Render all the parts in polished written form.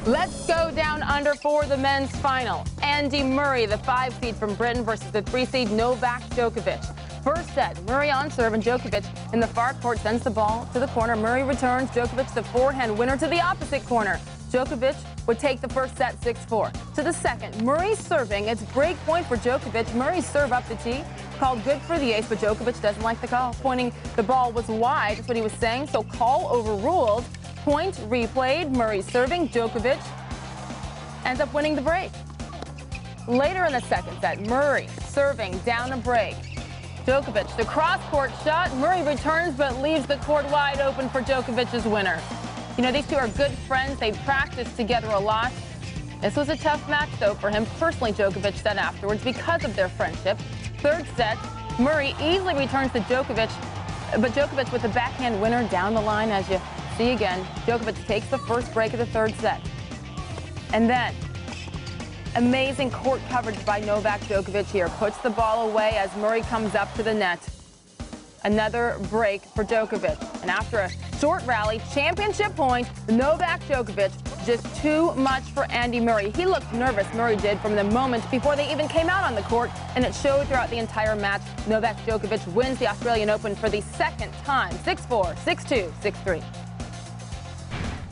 Let's go down under for the men's final. Andy Murray, the 5 seed from Britain, versus the 3 seed Novak Djokovic. First set, Murray on serve, and Djokovic in the far court sends the ball to the corner. Murray returns. Djokovic, the forehand winner, to the opposite corner. Djokovic would take the first set 6-4. To the second, Murray serving. It's break point for Djokovic. Murray's serve up the tee, called good for the ace, but Djokovic doesn't like the call, pointing the ball was wide. That's what he was saying, so call overruled. Point replayed. Murray serving. Djokovic ends up winning the break. Later in the second set, Murray serving down a break. Djokovic, the cross-court shot. Murray returns but leaves the court wide open for Djokovic's winner. You know, these two are good friends. They practiced together a lot. This was a tough match, though, for him personally, Djokovic said afterwards, because of their friendship. Third set, Murray easily returns to Djokovic, but Djokovic with the backhand winner down the line, as you see again. Djokovic takes the first break of the third set. And then, amazing court coverage by Novak Djokovic here. Puts the ball away as Murray comes up to the net. Another break for Djokovic. And after a short rally, championship point, Novak Djokovic, just too much for Andy Murray. He looked nervous, Murray did, from the moment before they even came out on the court, and it showed throughout the entire match. Novak Djokovic wins the Australian Open for the second time, 6-4, 6-2, 6-3.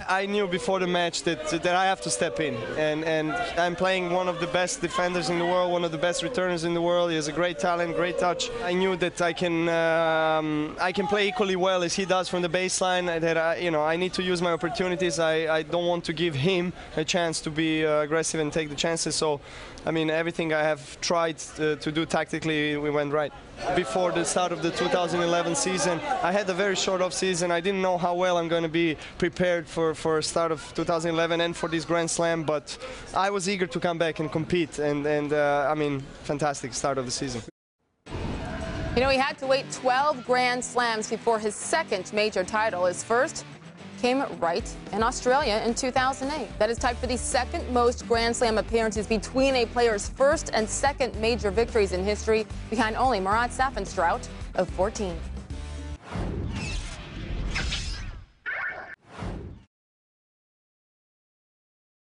I knew before the match that I have to step in, and I'm playing one of the best defenders in the world, one of the best returners in the world. He has a great talent, great touch. I knew that I can play equally well as he does from the baseline. That I need to use my opportunities. I don't want to give him a chance to be aggressive and take the chances. So, I mean, everything I have tried to do tactically, we went right. Before the start of the 2011 season, I had a very short off season. I didn't know how well I'm going to be prepared for start of 2011 and for this Grand Slam, but I was eager to come back and compete, and I mean, fantastic start of the season. You know, he had to wait 12 Grand Slams before his second major title. His first came right in Australia in 2008. That is tied for the second most Grand Slam appearances between a player's first and second major victories in history, behind only Marat Safin Strout of 14.